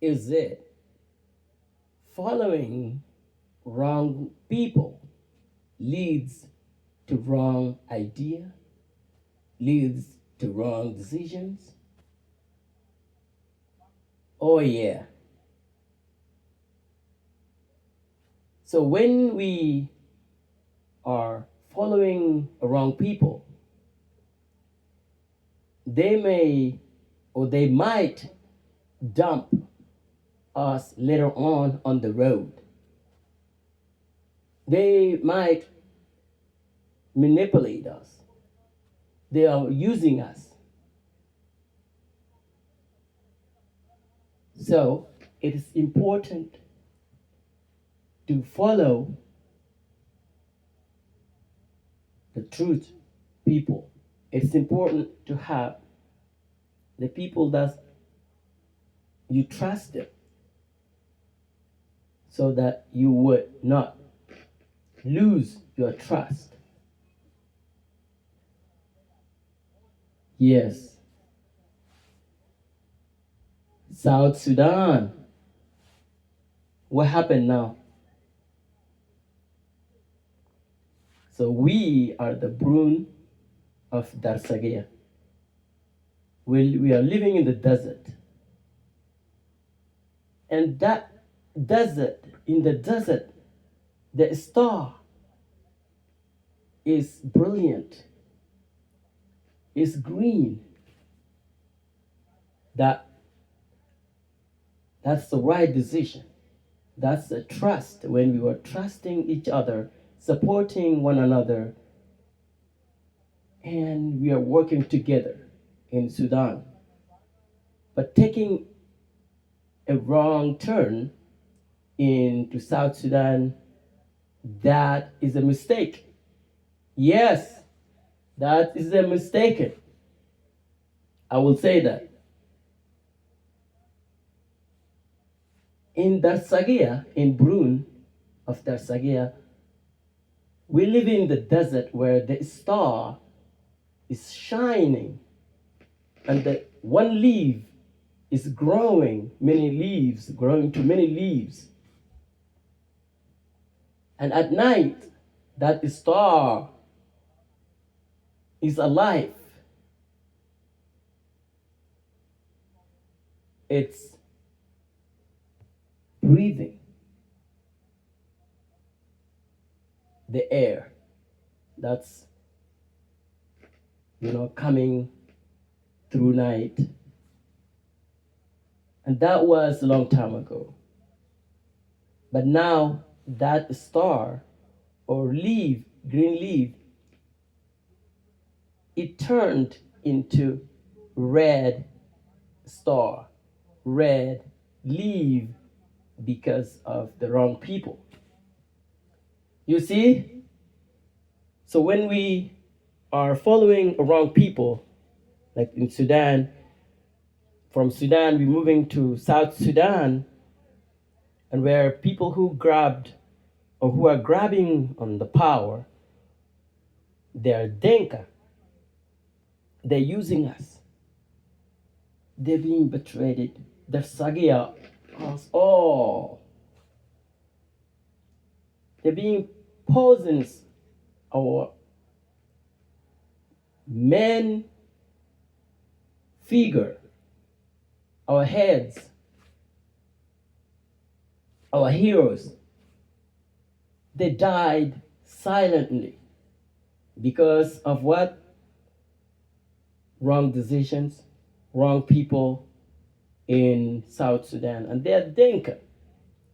Is it following wrong people leads to wrong idea, leads to wrong decisions? Oh yeah. So when we are following wrong people, they may or they might dump us later on the road. They might manipulate us. They are using us. So it is important to follow the truth people. It's important to have the people that you trust them so that you would not lose your trust. Yes, South Sudan. What happened now? So we are the Burun of Darchigia. We are living in the desert. And that desert, in the desert, the star is brilliant, is green. That's the right decision. That's the trust when we were trusting each other, supporting one another, and we are working together in Sudan. But taking a wrong turn into South Sudan, that is a mistake. Yes, that is a mistake. I will say that. In Darchigia, in Burun of Darchigia, we live in the desert where the star is shining and the one leaf is growing, many leaves, growing to many leaves. And at night, that star is alive. It's breathing the air that's coming through night. And that was a long time ago. But now that star or leaf, green leaf, it turned into red star, red leaf because of the wrong people. You see? So when we are following wrong people, like in Sudan, from Sudan we're moving to South Sudan, and where people who grabbed or who are grabbing on the power, they're Denka. They're using us. They're being betrayed. They're Sagia us all. They're being poisons our men figure, our heads, our heroes. They died silently because of what? Wrong decisions, wrong people in South Sudan. And they're Dinka.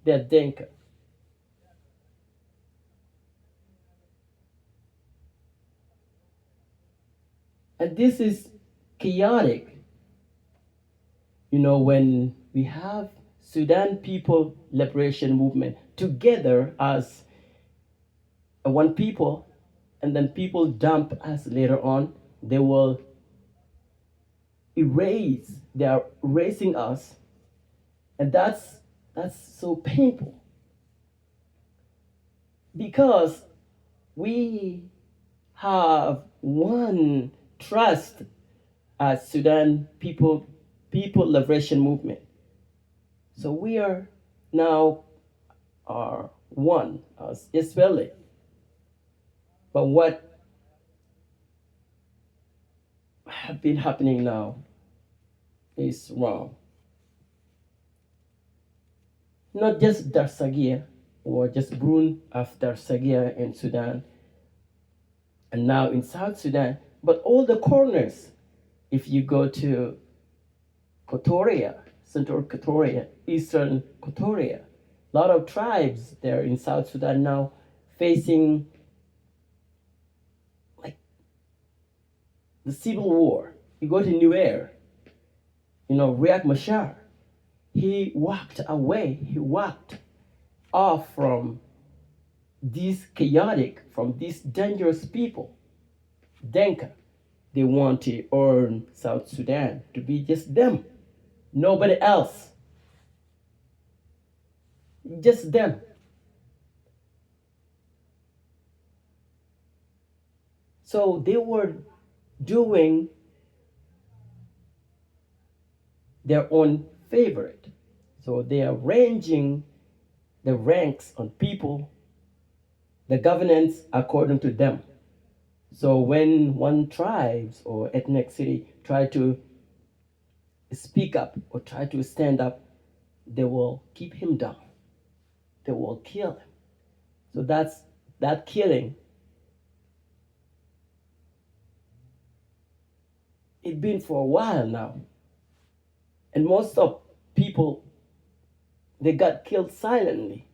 They're Dinka. And this is chaotic. When we have Sudan People Liberation Movement together as one people, and then people dump us later on, they will they are erasing us, and that's so painful because we have one trust as Sudan People Liberation Movement. So we are now are one as Israeli. But what have been happening now is wrong. Not just Darsagia or just Burun of Darsagia in Sudan and now in South Sudan, but all the corners. If you go to Kotoria, Central Kotoria, Eastern Kotoria, a lot of tribes there in South Sudan now facing like the civil war. You go to Nuer, Riek Machar, he walked away, he walked off from these chaotic, from these dangerous people. Denka, they want to earn South Sudan to be just them, nobody else, just them. So they were doing their own favorite. So they are arranging the ranks on people, the governance according to them. So when one tribes or ethnic city try to speak up or try to stand up, they will keep him down. They will kill him. So that killing. It's been for a while now. And most of people, they got killed silently,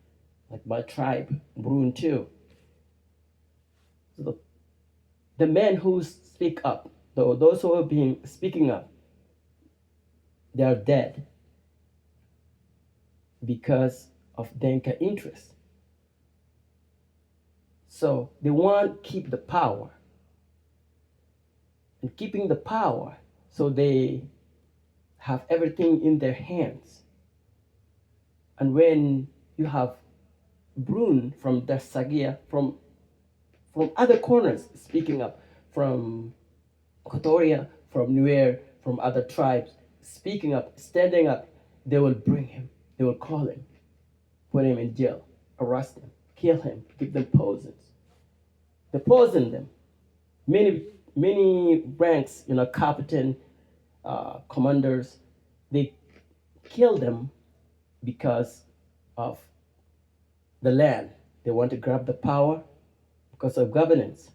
like my tribe, Burun too. So the men who speak up, though those who have been speaking up, they are dead because of Denka interest. So they want to keep the power. And keeping the power, so they have everything in their hands. And when you have Brun from Darsagia, from other corners speaking up, from Kotoria, from Nuer, from other tribes, speaking up, standing up, they will bring him, they will call him, put him in jail, arrest him, kill him, give them poisons. They poison them. Many ranks, captain, commanders, they kill them because of the land. They want to grab the power because of governance.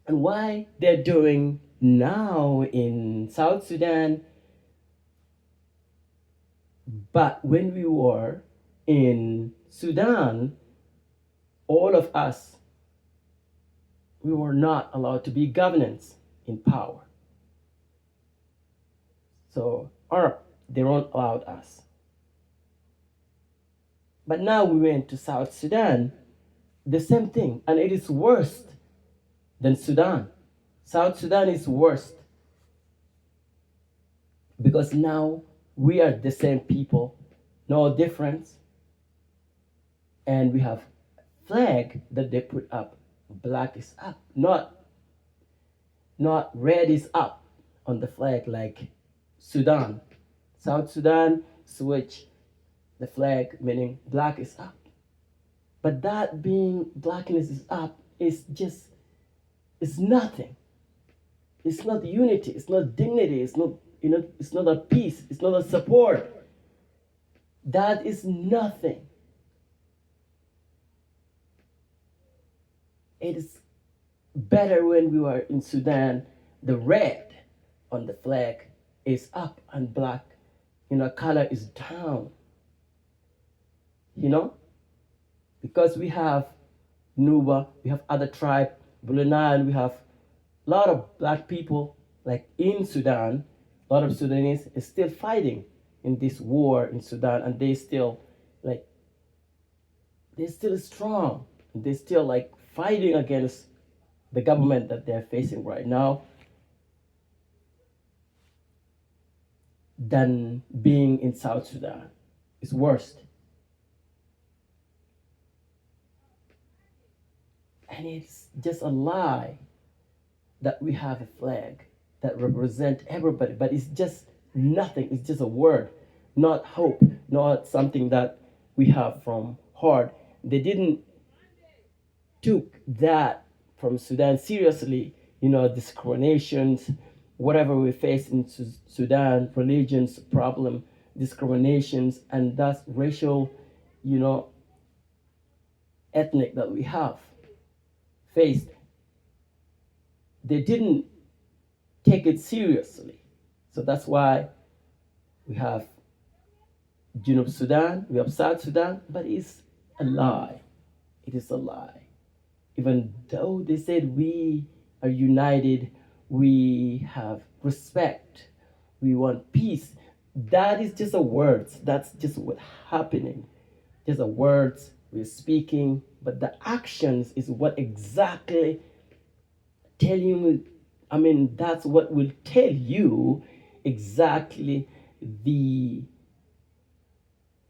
And why they're doing now in South Sudan, but when we were in Sudan, all of us, we were not allowed to be governance in power. So, or they won't allow us. But now we went to South Sudan, the same thing, and it is worse than Sudan. South Sudan is worse because now we are the same people, no difference, and we have flag that they put up. Black is up, not red is up on the flag like Sudan. South Sudan switch the flag, meaning black is up. But that being blackness is up is just, it's nothing. It's not unity, it's not dignity, it's not, it's not a peace, it's not a support. That is nothing. It is better when we were in Sudan, the red on the flag is up and black, color is down. Because we have Nuba, we have other tribe, Bulunal, we have a lot of black people, like in Sudan, a lot of Sudanese is still fighting in this war in Sudan, and they're still strong. They're still fighting against the government that they're facing right now than being in South Sudan. It's worse. And it's just a lie that we have a flag that represents everybody, but it's just nothing. It's just a word. not hope, not something that we have from heart. They didn't took that from Sudan seriously. Discriminations, whatever we face in Sudan, religions problem, discriminations, and that's racial, you know, ethnic that we have faced. They didn't take it seriously. So that's why we have Junub Sudan, we have South Sudan, but it's a lie. It is a lie. Even though they said we are united, we have respect, we want peace, that is just a words. That's just what's happening. Just a words we're speaking, but the actions is what exactly tell you. I mean, that's what will tell you exactly the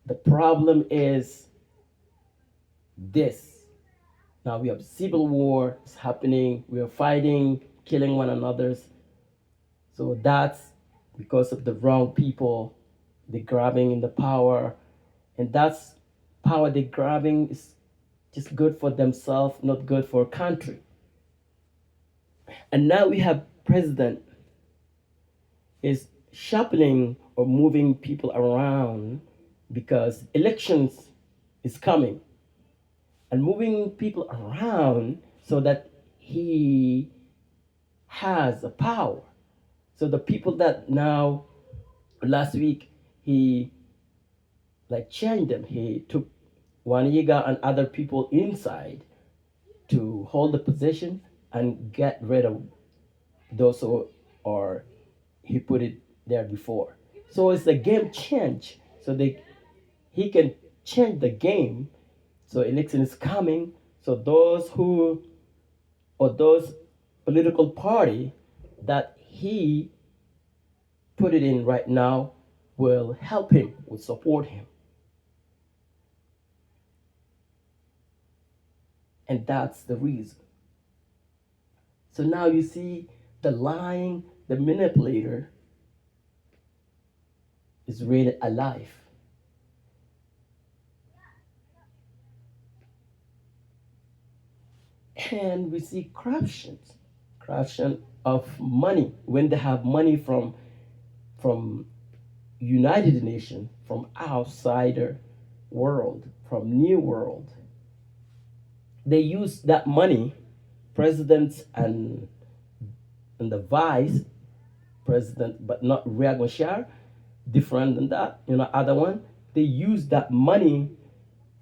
the problem is this. Now we have civil war is happening. We are fighting, killing one another. So that's because of the wrong people. They're grabbing in the power, and that's power they're grabbing is just good for themselves, not good for a country. And now we have president is shuffling or moving people around because elections is coming and moving people around so that he has a power. So the people that now last week he like changed them. He took Waniga and other people inside to hold the position and get rid of those who are he put it there before. So it's a game change. So he can change the game. So election is coming. So those who or those political party that he put it in right now will help him, will support him. And that's the reason. So now you see the lying, the manipulator is really alive. And we see corruption of money when they have money from United Nations, from outsider world, from New World. They use that money, presidents and the vice president, but not Riek Machar, different than that. Other one, they use that money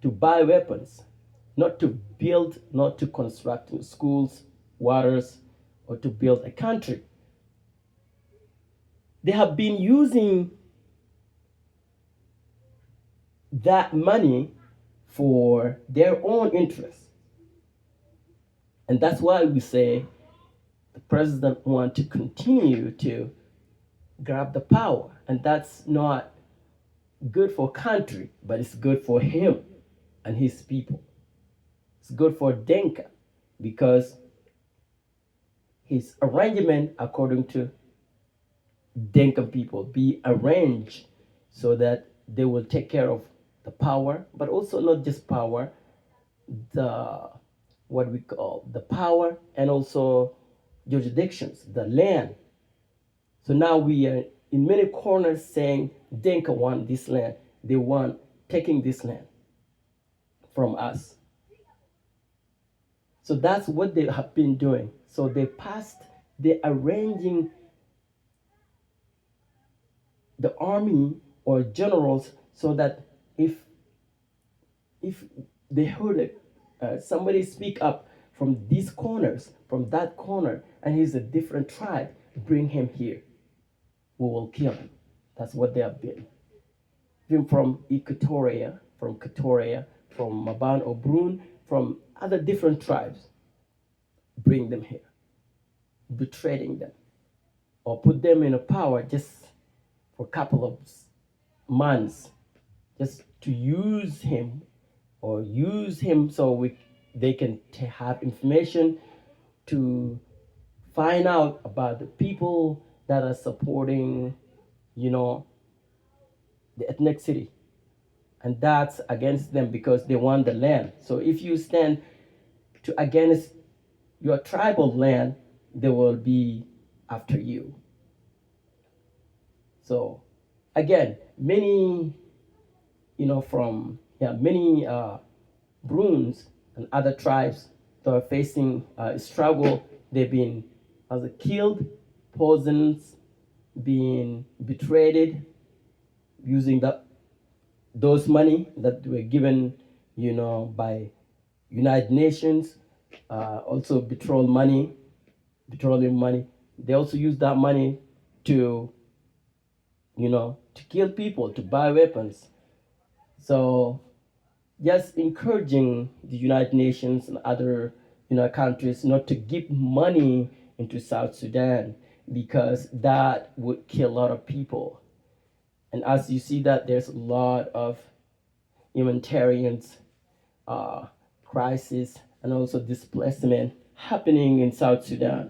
to buy weapons, not to build, not to construct schools, waters, or to build a country. They have been using that money for their own interests. And that's why we say the president wants to continue to grab the power. And that's not good for country, but it's good for him and his people. It's good for Denka because his arrangement, according to Denka people, be arranged so that they will take care of the power, but also not just power, the what we call the power and also jurisdictions, the land. So now we are in many corners saying Denka want this land. They want taking this land from us. So that's what they have been doing. So they're arranging the army or generals so that if they heard it, somebody speak up from these corners, from that corner, and he's a different tribe, bring him here. We will kill him. That's what they have been. Even from Equatoria, from Maban or Burun, from other different tribes, bring them here, betraying them, or put them in a power just for a couple of months, just to use him so they can have information to find out about the people that are supporting, you know, the ethnicity, and that's against them because they want the land. So if you stand to against your tribal land, they will be after you. So again, many, from many Bruns and other tribes that are facing struggle. They've been either killed, poisoned, being betrayed, using those money that were given, by United Nations, also petroleum money. They also use that money to, to kill people, to buy weapons. So just encouraging the United Nations and other, countries not to give money into South Sudan because that would kill a lot of people. And as you see that there's a lot of humanitarian uh, crisis and also displacement happening in South Sudan.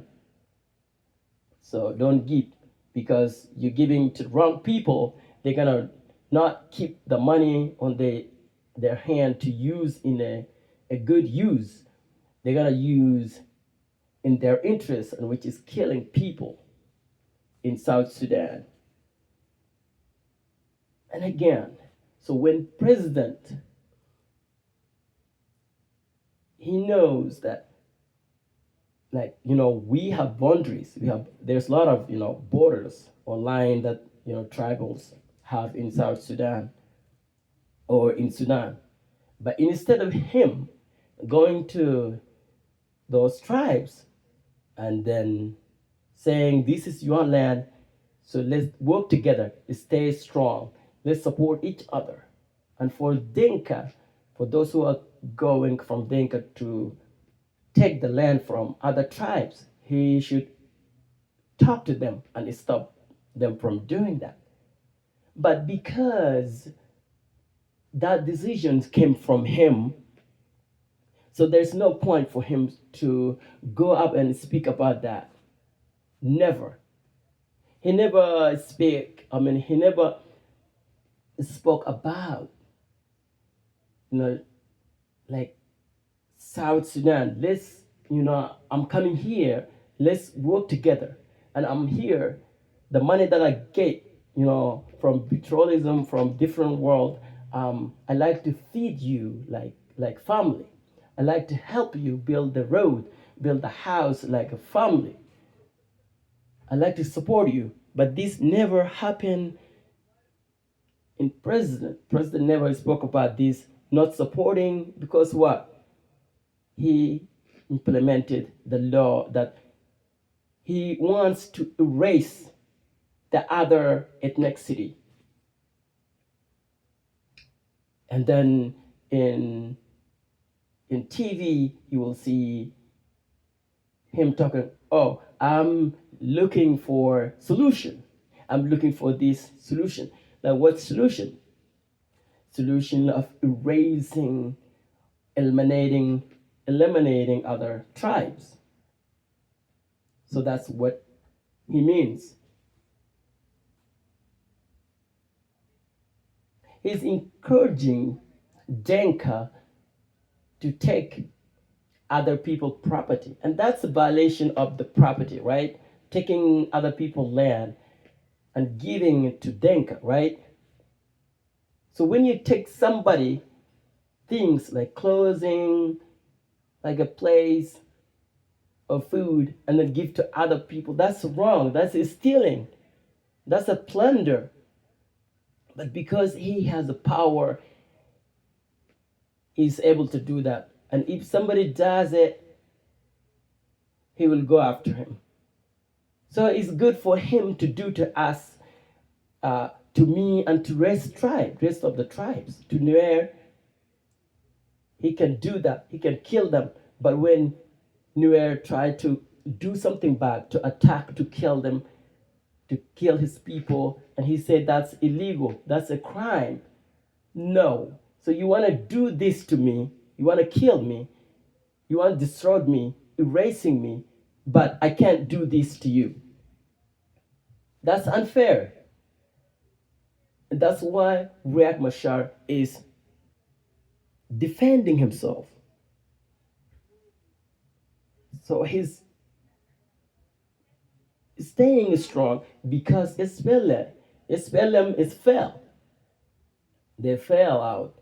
So don't give because you're giving to the wrong people. They're gonna not keep the money on their hand to use in a good use. They're gonna use in their interest, and which is killing people in South Sudan. And again, so when president he knows that, like, we have boundaries, there's a lot of borders or line that tribals have in South Sudan or in Sudan. But instead of him going to those tribes and then saying, this is your land, so let's work together, stay strong, let's support each other. And for Dinka, for those who are going from Dinka to take the land from other tribes, he should talk to them and stop them from doing that. But because that decision came from him, so there's no point for him to go up and speak about that. Never. He never he never spoke about, like South Sudan. I'm coming here, let's work together. And I'm here, the money that I get, from petroleum, from different world, I like to feed you like family. I like to help you build the road, build the house like a family. I like to support you. But this never happened in president. President never spoke about this, not supporting, because what? He implemented the law that he wants to erase the other ethnicity. And then in TV, you will see him talking, oh, I'm looking for solution. I'm looking for this solution. Now, what solution? Solution of erasing, eliminating other tribes. So that's what he means. He's encouraging Denka to take other people's property. And that's a violation of the property, right? Taking other people's land and giving it to Denka, right? So when you take somebody, things like clothing, like a place or food, and then give to other people, that's wrong. That's stealing. That's a plunder. But because he has the power, he's able to do that. And if somebody does it, he will go after him. So it's good for him to do to us, to me, and to rest of the tribes, to where he can do that. He can kill them. But when Nuer tried to do something bad, to attack, to kill them, to kill his people, and he said that's illegal, that's a crime. No. So you want to do this to me, you want to kill me, you want to destroy me, erasing me, but I can't do this to you. That's unfair. And that's why Riek Machar is defending himself. So he's staying strong because SPLM is fell. They fell out.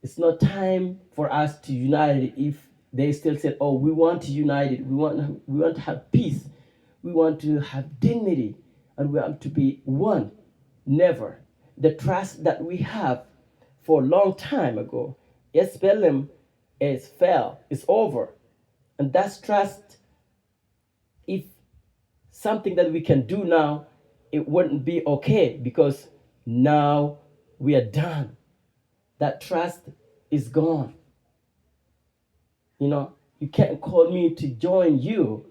It's not time for us to unite it if they still said, oh, we want to unite it. We want to have peace. We want to have dignity. And we want to be one. Never. The trust that we have for a long time ago, SPLM is fell. It's over. And that's trust. If something that we can do now, it wouldn't be okay because now we are done. That trust is gone. You can't call me to join you,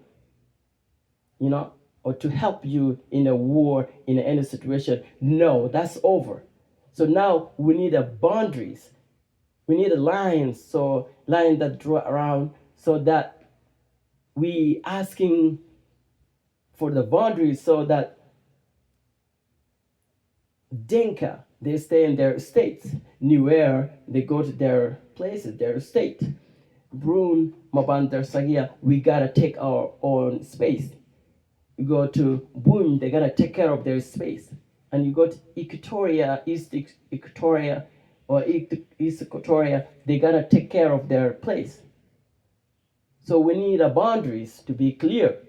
or to help you in a war, in any situation. No, that's over. So now we need a boundaries. We need a line that draw around so that we asking for the boundaries so that Dinka, they stay in their states. Nuer, they go to their places, their state. Burun, Maban Darchigia, we gotta take our own space. You go to Burun, they gotta take care of their space. And you go to Equatoria, East Equatoria, or East Equatoria, they gotta take care of their place. So we need a boundaries to be clear.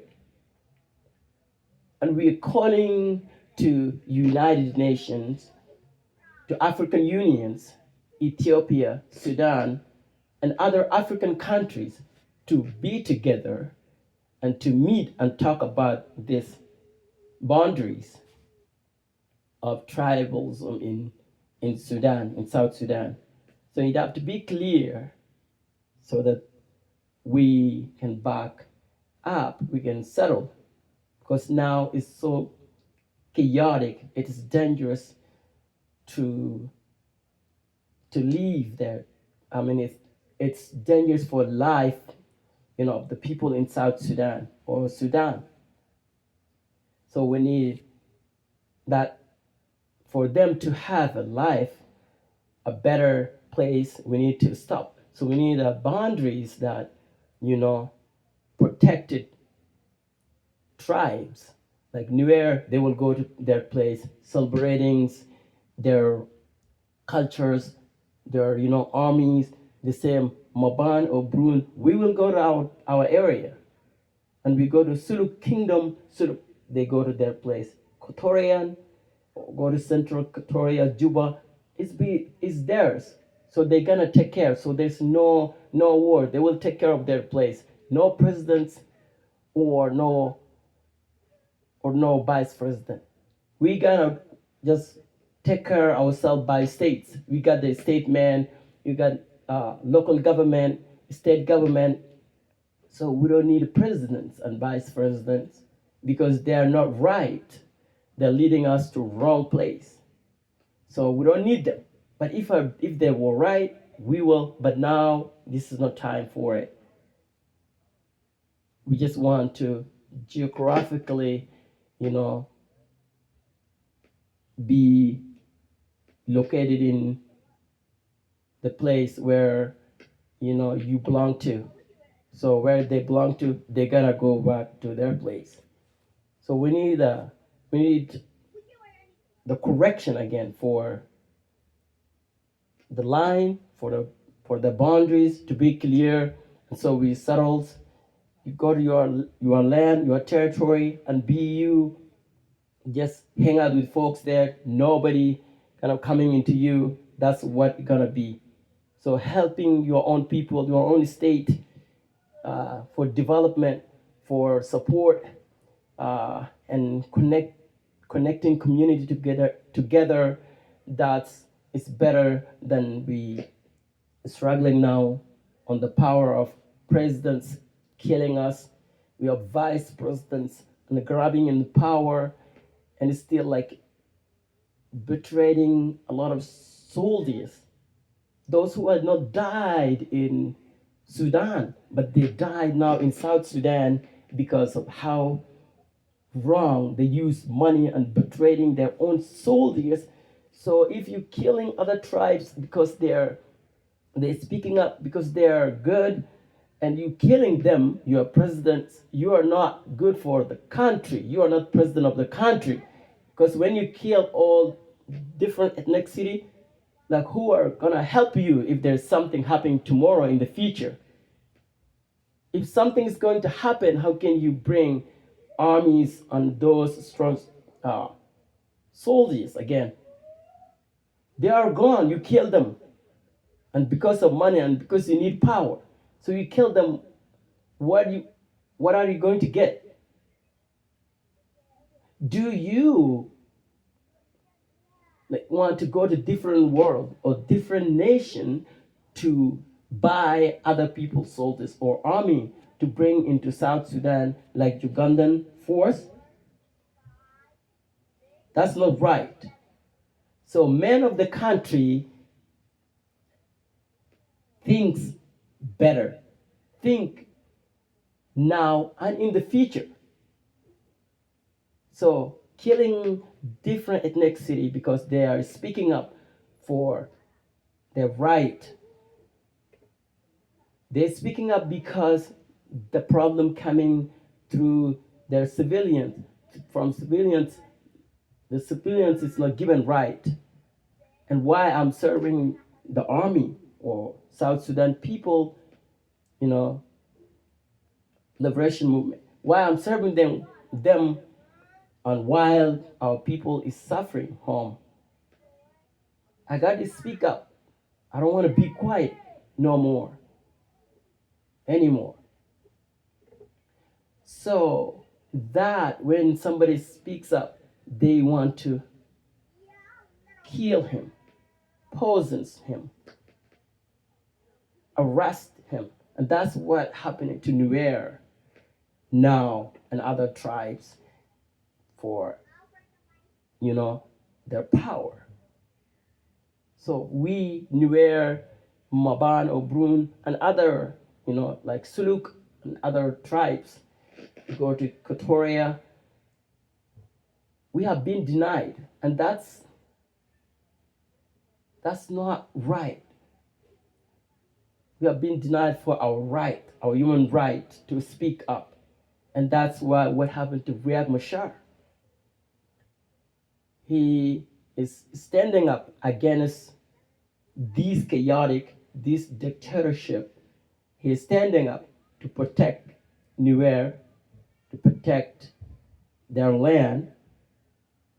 And we're calling to United Nations, to African Unions, Ethiopia, Sudan, and other African countries to be together and to meet and talk about these boundaries of tribalism in Sudan, in South Sudan. So you have to be clear so that we can back up, we can settle, because now it's so chaotic, it is dangerous to live there. I mean, it's dangerous for life, the people in South Sudan or Sudan. So we need that for them to have a life, a better place. We need to stop. So we need boundaries that, protected tribes. Like Nuer, they will go to their place, celebrating their cultures, their armies. The same Maban or Burun, we will go to our area, and we go to Suluk Kingdom. Suluk, they go to their place. Equatorian, go to Central Equatoria, Juba. It's theirs, so they're gonna take care. So there's no war. They will take care of their place. No presidents, or no vice president. We gotta just take care ourselves by states. We got the state man, you got local government, state government. So we don't need presidents and vice presidents because they are not right. They're leading us to wrong place. So we don't need them. But if they were right, we will. But now this is not time for it. We just want to geographically, be located in the place where you belong to. So where they belong to, they gotta go back to their place. So we need the correction again for the line, for the boundaries to be clear, and so we settle. You go to your land, your territory, and be you. Just hang out with folks there. Nobody kind of coming into you. That's what it's gonna be. So helping your own people, your own state, for development, for support, and connecting community together. That's is better than we struggling now on the power of presidents killing us. We have vice presidents and grabbing in power, and it's still like betraying a lot of soldiers. Those who had not died in Sudan, but they died now in South Sudan because of how wrong they use money and betraying their own soldiers. So if you're killing other tribes because they're speaking up because they're good, and you killing them, you are president, you are not good for the country. You are not president of the country. Because when you kill all different ethnicity, like who are gonna help you if there's something happening tomorrow in the future? If something is going to happen, how can you bring armies and those strong uh, soldiers again? They are gone. You kill them, and because of money and because you need power, so you kill them. What are you going to get? Do you like want to go to different world or different nation to buy other people's soldiers or army to bring into South Sudan like Ugandan force? That's not right. So men of the country thinks better, think now and in the future. So killing different ethnicity because they are speaking up for their right. They're speaking up because the problem coming through their civilians, from civilians, the civilians is not given right. And why I'm serving the army or South Sudan people, you know, liberation movement. Why I'm serving them, and while our people is suffering harm. I got to speak up. I don't want to be quiet no more, anymore. So that when somebody speaks up, they want to kill him, poison him, arrest him. And that's what happening to Nuer now and other tribes for, their power. So we, Nuer, Maban or Burun, and other, like Suluk and other tribes, go to Equatoria, we have been denied. And that's not right. We have been denied for our right, our human right to speak up. And that's what happened to Riek Machar. He is standing up against this dictatorship. He is standing up to protect Nuer, to protect their land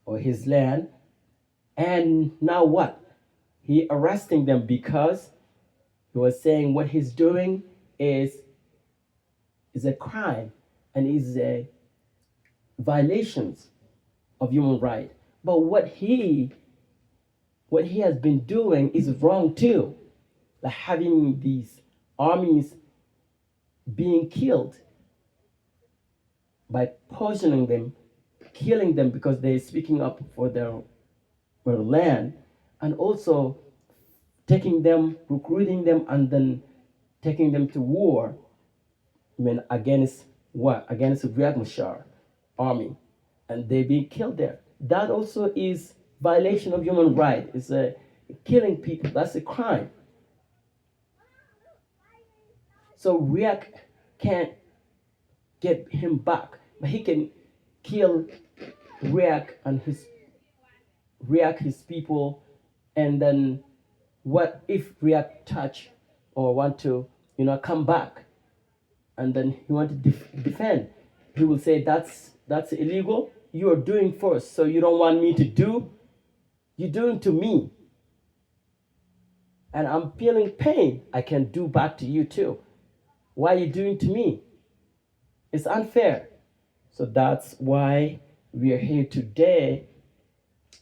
or his land. And now what? He arresting them because he was saying what he's doing is a crime and is a violations of human rights. But what he has been doing is wrong too. Like having these armies being killed by poisoning them, killing them because they're speaking up for their land, and also taking them, recruiting them, and then taking them to war. Against what? Against the Riek Machar army, and they being killed there. That also is violation of human rights. It's killing people. That's a crime. So Riek can't get him back, but he can kill Riek and his people. And then what if Riek touch or want to come back, and then he want to defend? He will say that's illegal. You are doing first, so you don't want me to do. You're doing to me, and I'm feeling pain. I can do back to you too. Why are you doing to me? It's unfair. So that's why we are here today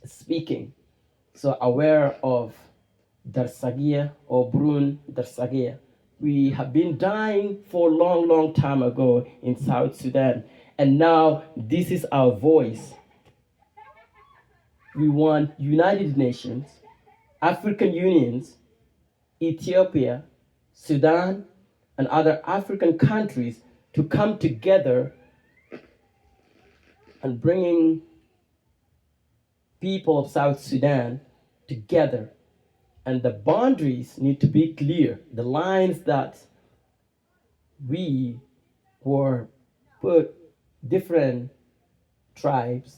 speaking. So aware of Darchigia or Burun Darchigia. We have been dying for a long, long time ago in South Sudan. And now this is our voice. We want United Nations, African Unions, Ethiopia, Sudan, and other African countries to come together and bringing people of South Sudan together, and the boundaries need to be clear. The lines that we were put different tribes,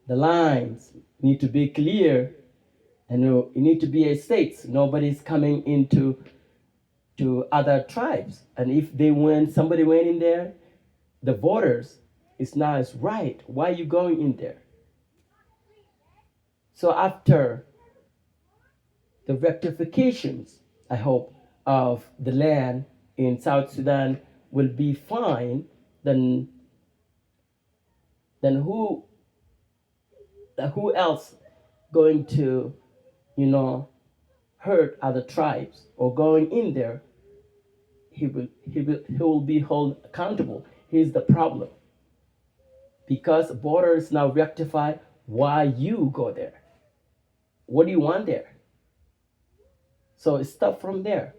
the lines need to be clear, and it need to be a state. Nobody's coming into to other tribes, and if somebody went in there, the voters is not as right. Why are you going in there? So after the rectifications, I hope, of the land in South Sudan will be fine, then then who else going to, you know, hurt other tribes or going in there? He will be held accountable. Here's the problem. Because borders now rectify, why you go there? What do you want there? So stop from there,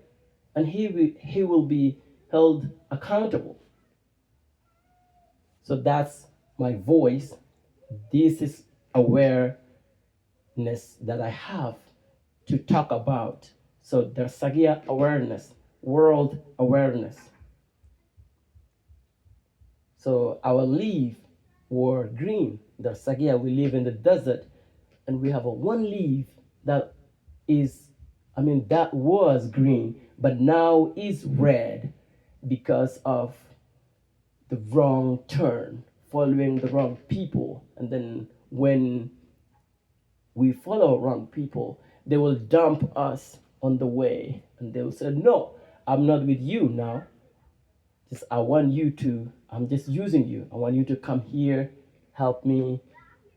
and he will be held accountable. So that's my voice. This is awareness that I have to talk about. So Darchigia awareness, world awareness. So our leaf were green. Darchigia, we live in the desert, and we have a one leaf that is, that was green, but now is red because of the wrong turn, following the wrong people. And then when we follow wrong people, they will dump us on the way, and they will say, no, I'm not with you now. I'm just using you. I want you to come here, help me,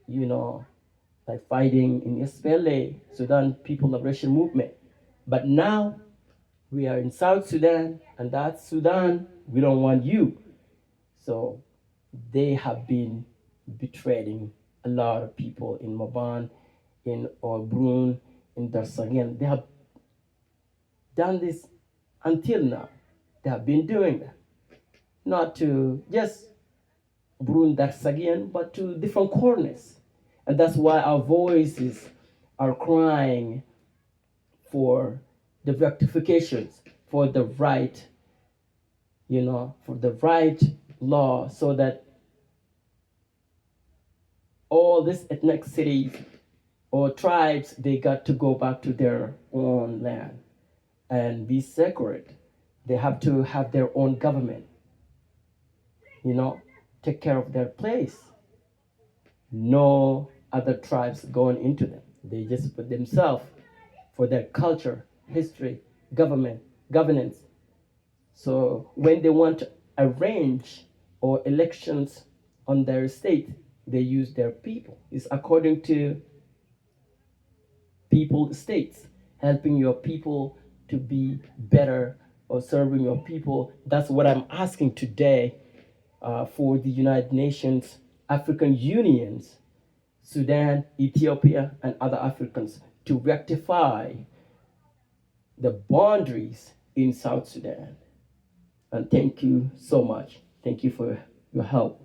like fighting in SPLA, Sudan People Liberation Movement. But now we are in South Sudan, and that's Sudan. We don't want you. So they have been betraying a lot of people in Maban, in Burun, in Darchigia. They have done this until now. They have been doing that. Not to just Burun, Darchigia, but to different corners. And that's why our voices are crying for the rectifications, for the right, for the right law, so that all these ethnic cities or tribes, they got to go back to their own land and be sacred. They have to have their own government, take care of their place. No other tribes going into them. They just put themselves for their culture, history, governance. So when they want to arrange or elections on their state, they use their people. It's according to people states, helping your people to be better or serving your people. That's what I'm asking today for the United Nations, African Unions, Sudan, Ethiopia, and other Africans to rectify the boundaries in South Sudan. And thank you so much. Thank you for your help.